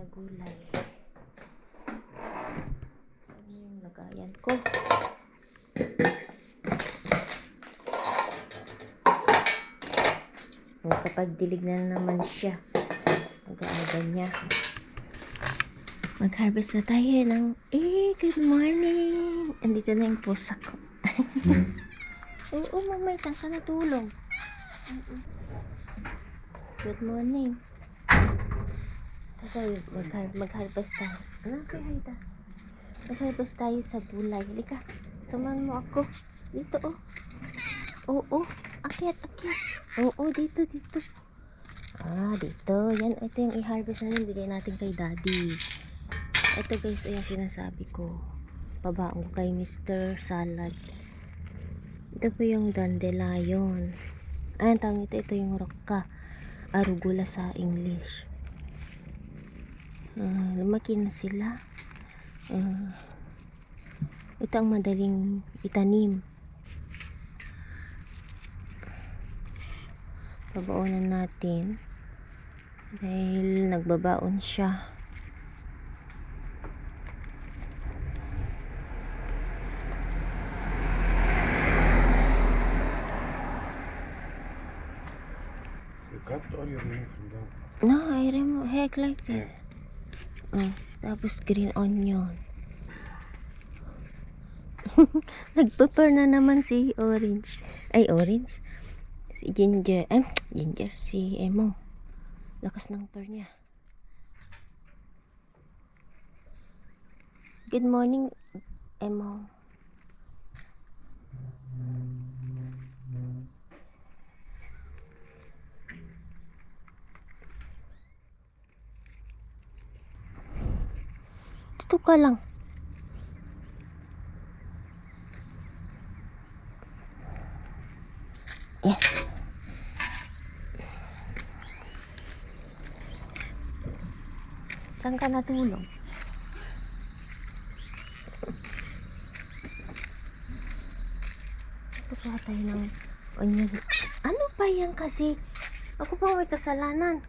na gulay. Ano yung lagayan ko? Kapag dilig na naman siya, mag-aaga niya. Mag-harvest na tayo ng good morning! Andito na yung pusa ko. Oo, mamay, saan ka natulog? Good morning. Okay, mag-harvest tayo. Ano kaya Haida? Mag-harvest tayo sa gulay. Halika, samahan mo ako. Dito, oh. Oo, akyat. Oo, dito. Dito. Yan, ito yung i-harvest natin. Bigay natin kay daddy. Ito guys, ay sinasabi ko. Pabaong ko kay Mr. Salad. Ito po yung dandelion. Ang tawag ito yung rocca. Arugula sa English. Lumaki na sila. Ito ang madaling itanim. Babaonan natin dahil nagbabaon siya. You cut or you remove from that? No, I remove heck like that. Tapos green onion. Nagpapar na naman si Orange. Si Ginger. Si Emo. Lakas ng par niya. Good morning, Emo. Dito ka lang. Yeah. Saan ka natulog? Pagkawa tayo ng onion. Ano ba yan kasi? Ako pa may kasalanan.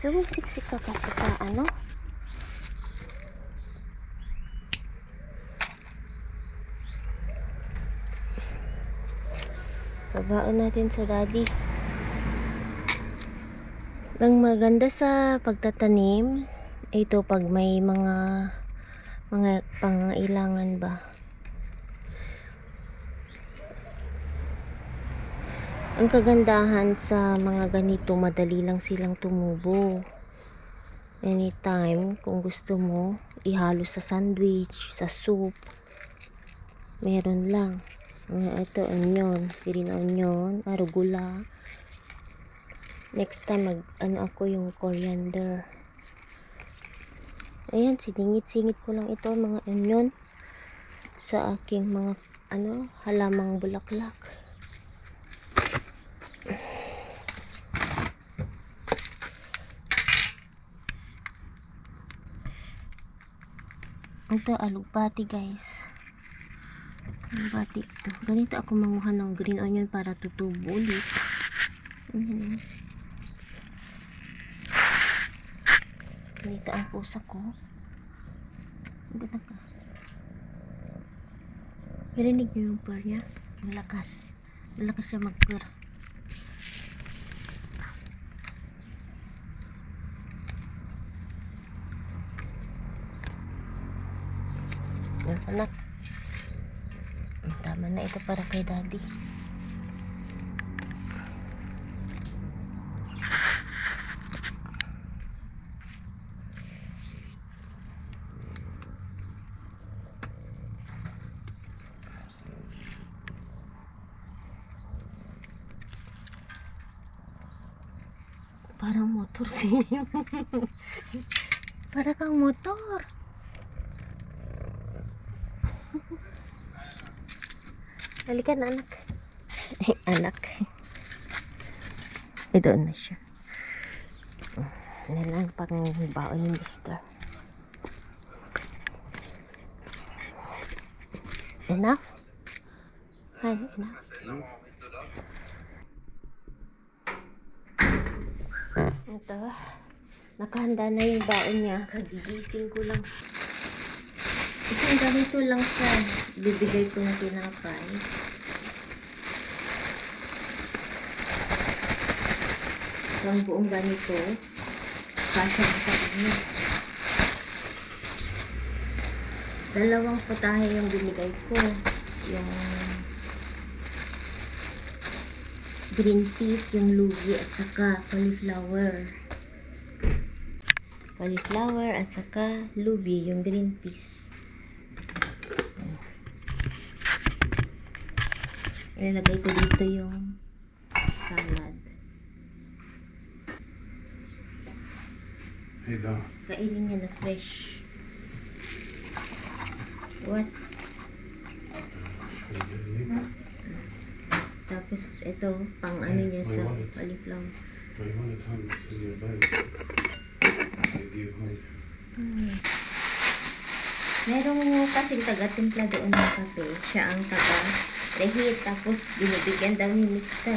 Sumisiksik ka kasi sa ano? Babaan natin sa daddy. Ang maganda sa pagtatanim, ito pag may mga pangailangan ba. Ang kagandahan sa mga ganito, madali lang silang tumubo. Anytime, kung gusto mo, ihalo sa sandwich, sa soup, meron lang. Ito, onion, green onion, arugula. Next time, ako yung coriander. Ayan, siningit-singit ko lang ito, mga onion, sa aking mga, halamang bulaklak. Ito, alugbati guys. Alugbati ito. Ganito ako manguha ng green onion para tutubo ulit. Ganito ang pusa ko. Ganda ka. Narinig niyo yung purr niya? Malakas. Malakas siya mag-purr. Anak, tama na ito para kay daddy. Parang motor siya. Para kang motor. Halika na anak. Anak. Doon na siya. Ano lang pang baon yung mister. Enough? Ano na? Ito. Nakahanda na yung baon niya. Kagigising ko lang. Isang ganito lang siya. Bibigay ko na tinapay. Isang buong ganito. Kasya ko sa kanya. Dalawang putahe yung binigay ko. Yung green peas, yung lugi, at saka cauliflower. Cauliflower at saka lubi, yung green peas. Ilalagay ko dito yung salad. Hey, da. Kainin niya na fresh. What? Tapos ito, pang ano niya sa cauliflower. My wallet hangs in your bag. I give home. Merong kasing taga-timpla doon ng kape. Siya ang taga-reheat. Tapos binibigyan daw ni Mr.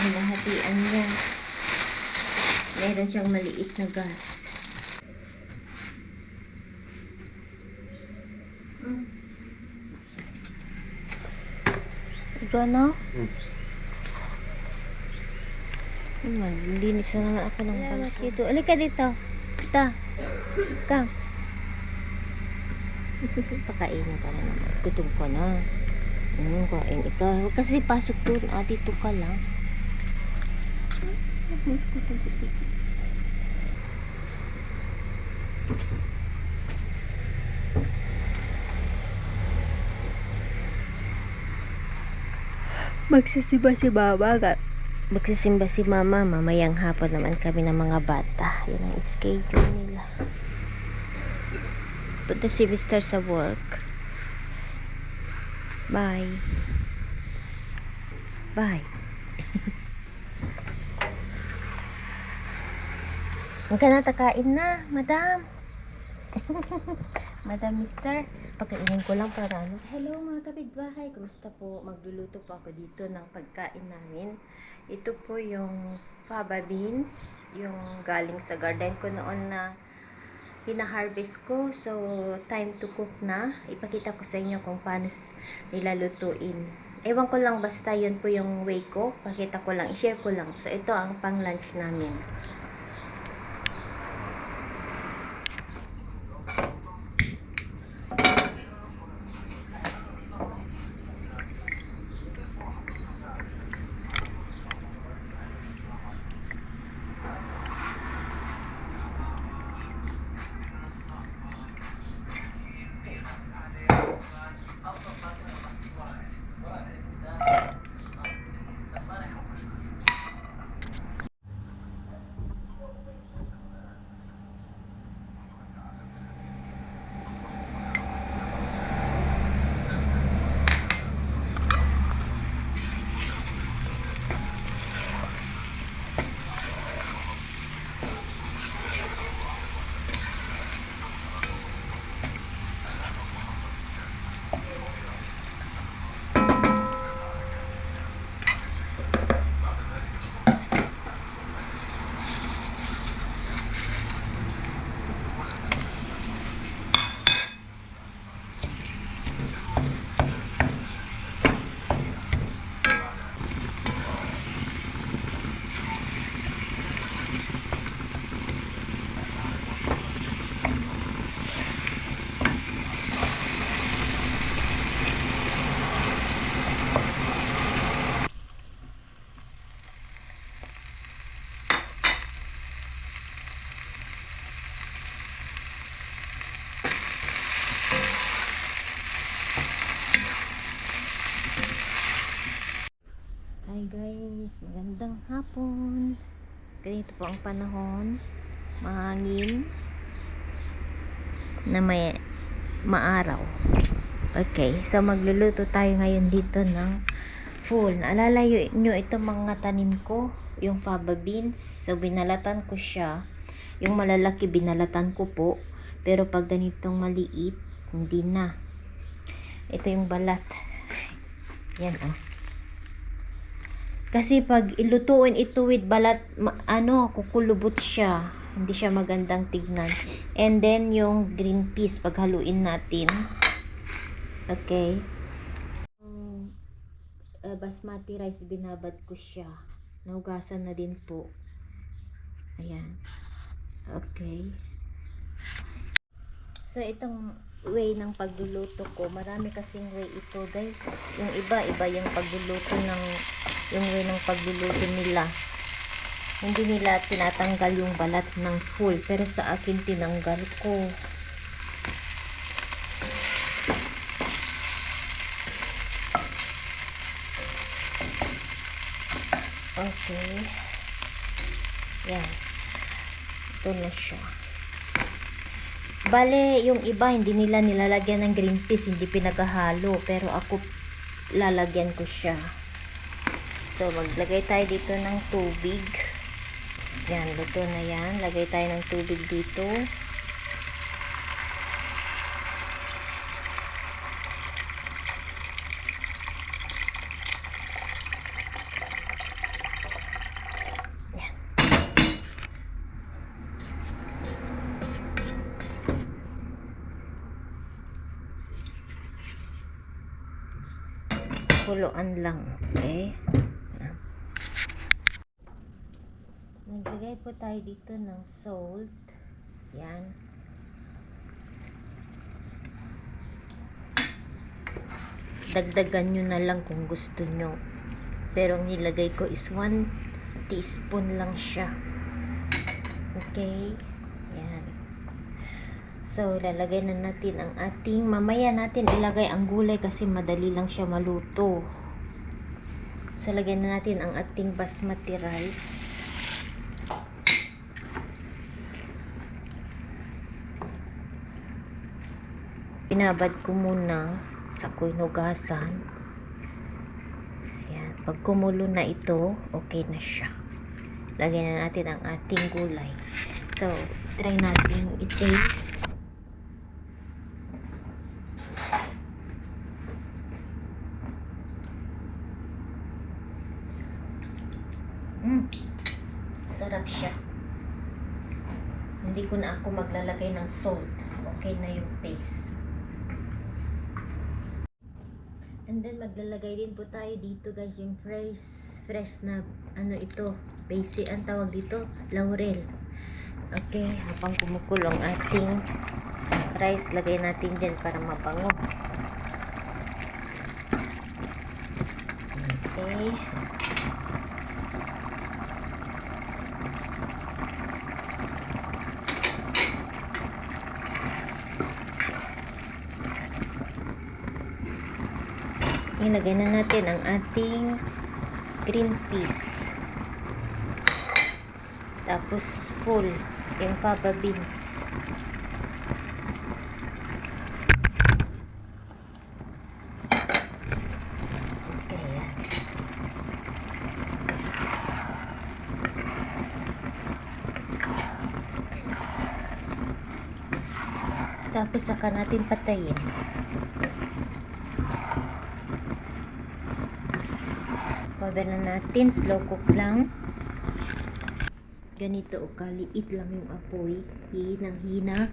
Ang nahatian niya. Meron siyang maliit na gas. Ikaw na? Maglinis na naman ako ng balso. Dito. Alika dito. Dito. Ikaw. Pakainin ka na naman. Gutom ka na. Kain ikaw. Kasi pasok doon. Dito ka lang. Magsisimba si mama. Magsisimba si mama. Mamayang hapon naman kami ng mga bata. Yun ang schedule nila. Punta si Mr. sa work. Bye. Bye. Huwag ka na takain na, madam. Madam Mister, pagkainin ko lang para ano. Hello mga kapitbahay, kumusta po? Magluluto po ako dito ng pagkain namin. Ito po yung fava beans, yung galing sa garden ko noon na hina-harvest ko. So, time to cook na. Ipakita ko sa inyo kung paano nila lutuin. Ewan ko lang, basta yun po yung way ko. Pakita ko lang, i-share ko lang. So, ito ang pang lunch namin. Hi guys, magandang hapon. Ganito po ang panahon. Mahangin na may maaraw. Okay, so magluluto tayo ngayon dito ng full. Naalala nyo ito mga tanim ko, yung fava beans. So binalatan ko siya. Yung malalaki binalatan ko po. Pero pag ganitong maliit, hindi na. Ito yung balat. Yan, oh. Kasi pag ilutuin ito with balat, kukulubot siya. Hindi siya magandang tignan. And then, yung green peas, paghaluin natin. Okay. Basmati rice, binabad ko siya. Nahugasan na din po. Ayan. Okay. So, itong way ng pagluluto ko, marami kasing way ito, guys. Yung iba yung pagluluto yung way ng pagluluto nila. Hindi nila tinatanggal yung balat ng full, pero sa akin tinanggal ko. Okay. Yan. Ito na siya. Bale, yung iba hindi nila nilalagyan ng green peas, hindi pinaghahalo, pero ako lalagyan ko siya. So, maglagay tayo dito ng tubig. Yan, luto na yan. Lagay tayo ng tubig dito. Yan. Kuluan lang. Okay. Naglagay po tayo dito ng salt. Yan. Dagdagan nyo na lang kung gusto nyo. Pero ang nilagay ko is 1 teaspoon lang siya. Okay. Yan. So, lalagay na natin ang ating, mamaya natin ilagay ang gulay kasi madali lang siya maluto. So, lagay na natin ang ating basmati rice. Binabad ko muna sa hinugasan. Ayan. Pag kumulo na ito, okay na siya. Lagyan na natin ang ating gulay. So, try natin i-taste. Sarap siya. Hindi ko na ako maglalagay ng salt. Okay na yung taste. And then, maglalagay din po tayo dito, guys, yung fresh na, ito, basic, ang tawag dito, laurel. Okay, habang kumukulo ang ating rice, lagay natin dyan para mabango. Okay. Ilagay na natin ang ating green peas. Tapos full yung fava beans. Okay, yan. Tapos saka natin patayin. Cover na natin, slow cook lang. Ganito o kaliit lang yung apoy, hinang-hina.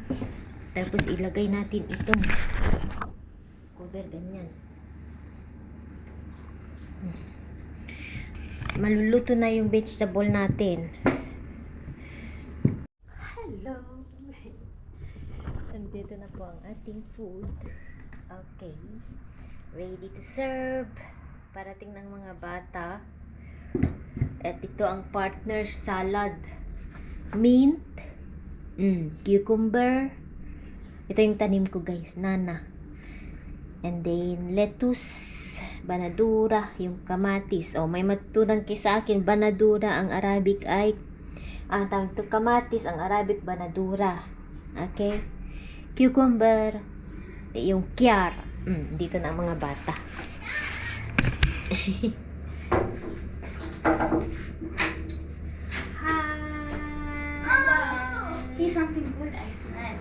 Tapos ilagay natin itong cover ganyan. Maluluto na yung vegetable natin. Hello! Nandito na po ang ating food. Okay. Ready to serve. Parating ng mga bata. At ito ang partner salad. Mint. Cucumber. Ito yung tanim ko, guys. Nana. And then lettuce. Banadura. Yung kamatis. May matutunan kayo sa akin. Banadura. Ang Arabic ay ang tawag ito kamatis. Ang Arabic banadura. Okay. Cucumber. Yung kyar. Dito na ang mga bata. Hi! Hello! Here's something good I smell.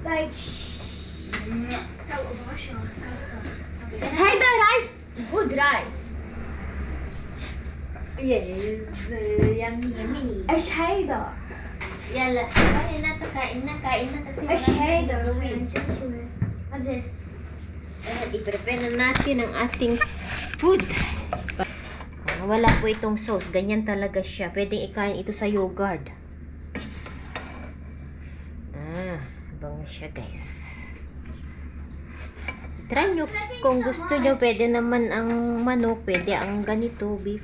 Like, Hey, the rice. Good rice. Yes, yummy, yummy. ايش هيدا؟ Yala, kain na to, kain na kasi ايش marami هيدا؟ tayong gawin. Kasi, i-prepare na natin ang ating food. Wala po itong sauce, ganyan talaga siya. Pwedeng ikain ito sa yogurt. Bango siya guys. Try nyo kung gusto nyo, pwede naman ang manok, pwede ang ganito, beef.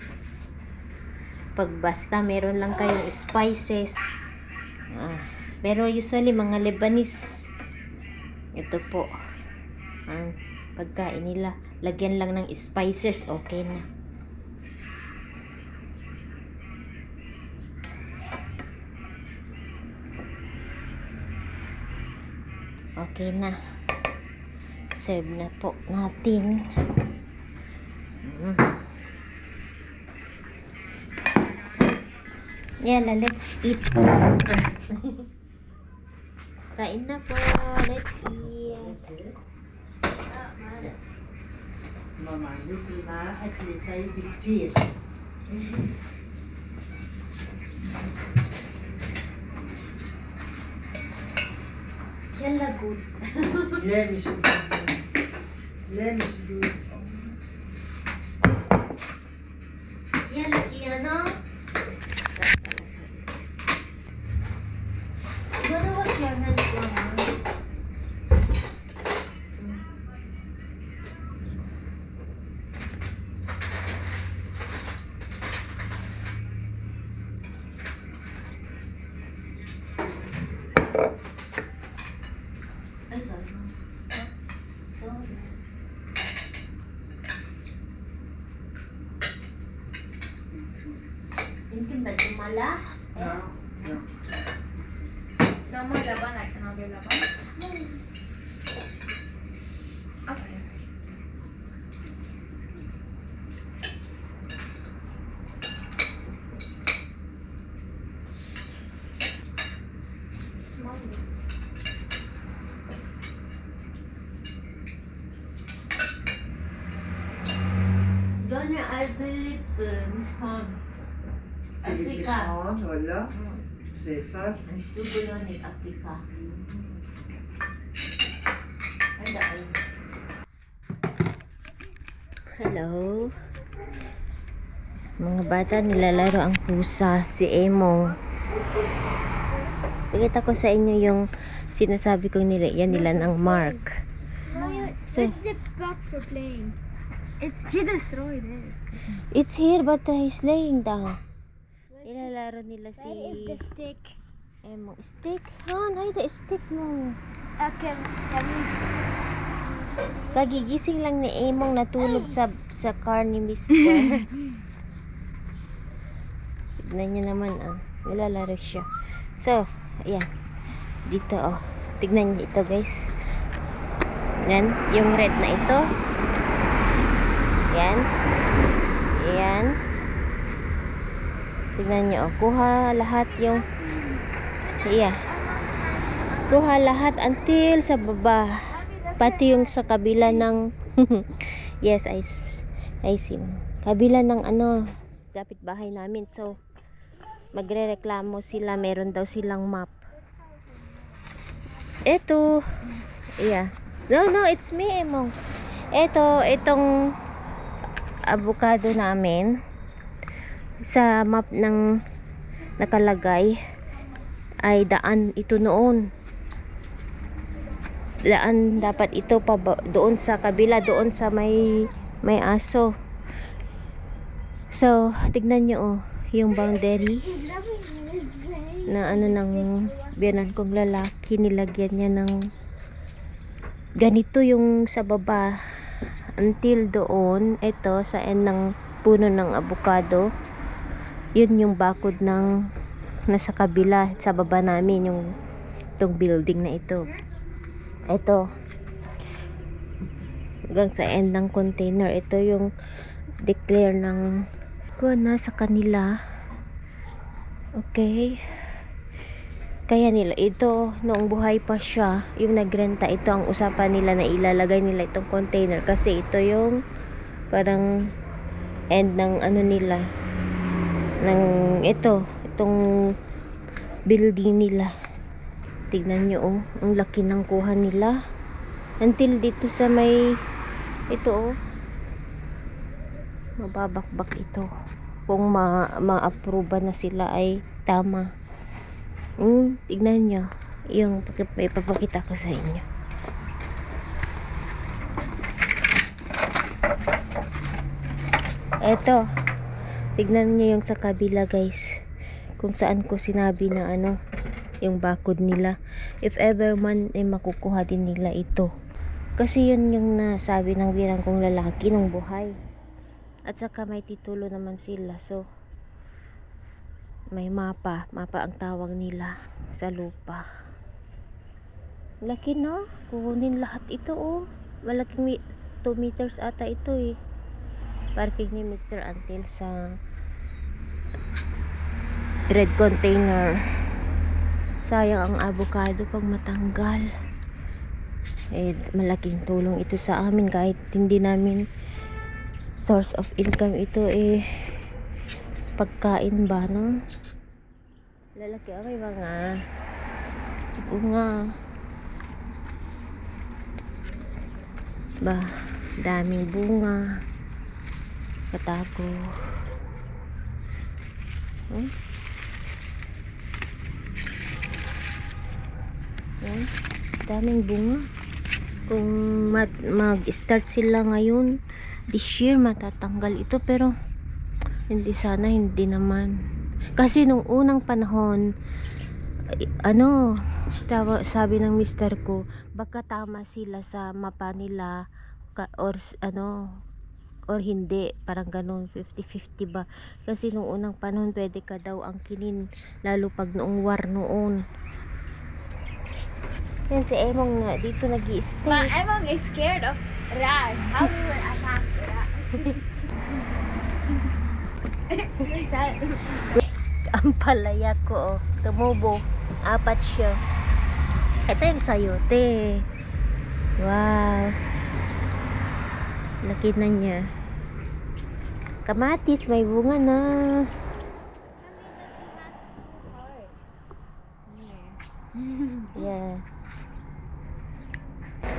Pag basta meron lang kayong spices. Pero usually mga Lebanese, ito po ang pagkain nila. Lagyan lang ng spices, okay na. Okay na. Serve na po natin. Yala, let's eat. Kain na po. Let's eat. Mama, you see now, I can say big cheese. Yala, good. Let me show you. Let me show you. Yala, Kiano. You gotta wash your hands, Mama. Ay, sorry. Sorry. Mungkin baju malah. No, no. No more laban, I cannot do laban. Okay. Small. Doon ay Philippines, hon. Philippines Afrika. hand, voilà. C'est ça. Ang stubulo ni Afrika. Ay, daan. Hello. Mga bata nilalaro ang pusa, si Emong. Pakita ko sa inyo yung sinasabi kong nilagyan nila ng mark. So, It's the box for playing. She destroyed it. it's here but he's laying down. Nilalaro nila si Where is the stick? Emong. Stick? Han, ay the stick mo. Okay. Kagigising lang ni Emong natulog sa car ni Mr. Tignan niyo naman, nilalaro siya. So, ayan. Dito, tignan niyo ito, guys. Yan, yung red na ito. Yan. Yan. Tignan niyo, kuha lahat yung kuha lahat until sa baba. Pati yung sa kabila ng yes, I see. Kabila ng kapitbahay namin. So, magrereklamo sila, meron daw silang map. Ito. No, it's me, Emong. Itong avocado namin sa map ng nakalagay ay daan ito noon. Daan dapat ito pa doon sa kabila, doon sa may aso. So, tignan nyo yung boundary na ng biyanan kong lalaki, nilagyan niya ng ganito yung sa baba until doon. Ito sa end ng puno ng avocado, yun yung bakod ng nasa kabila sa baba namin, yung itong building na ito. Hanggang sa end ng container, ito yung declare ng nasa kanila. Okay, Kaya nila ito, noong buhay pa siya, yung nagrenta, ito ang usapan nila na ilalagay nila itong container. Kasi ito yung parang end ng ano nila. Ng itong building nila. Tignan nyo oh, ang laki ng kuha nila. Until dito sa may, ito oh, mababakbak ito. Kung ma-approve na sila ay tama. Tignan nyo yung ipapakita ko sa inyo. Eto, tignan nyo yung sa kabila guys, kung saan ko sinabi na ano, yung bakod nila, if ever man ay makukuha din nila ito. Kasi yun yung nasabi ng birang kong lalaki nung buhay. At saka may titulo naman sila, so may mapa ang tawag nila sa lupa. Laki no? Kukunin lahat ito oh. Malaking 2 meters ata ito eh. Parking ni Mr. Antil sa red container. Sayang ang avocado pag matanggal. Malaking tulong ito sa amin kahit hindi namin source of income ito eh. Pagkain ba no? Lalaki may mga bunga ba, daming bunga katago. Daming bunga. Kung mag-start sila ngayon this year matatanggal ito, pero hindi naman. Kasi nung unang panahon sabi ng mister ko, baka tama sila sa mapa nila or hindi, parang ganun 50-50 ba. Kasi nung unang panahon pwede ka daw angkinin, lalo pag noong war noon. Yan si Emong na dito nag-i-stay. My Emong is scared of rats. How we will attack rats? Ang palaya ko oh, tumubo, 4 siya. Ito yung sayote. Wow, laki na niya. Kamatis, may bunga na. Yeah.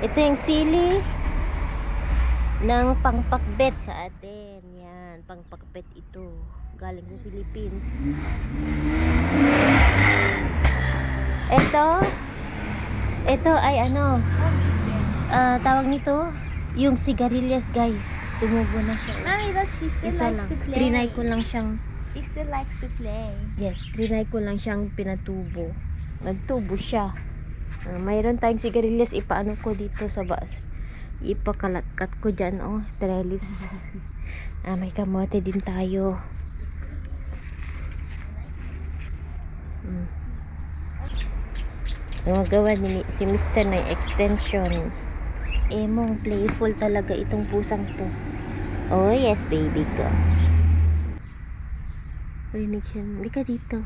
Ito yung sili ng pangpakbet sa atin. Yan, pangpakbet ito. Galing sa Philippines. Ito ay ano, tawag nito, yung sigarilyas guys. Tumubo na siya. Mommy, look, she still Isa likes lang. to play. Trinay ko lang siyang, She still likes to play. yes, trinay ko lang siyang pinatubo. Nagtubo siya. Mayroon tayong sigarilyas, ipaano ko dito sa bas. Ipakalatkat ko dyan, oh, trellis. May kamote din tayo. Magawa ni si Mr. na extension. Emong playful talaga itong pusang to. Oh yes baby ko. Rinig siya. Hindi ka dito.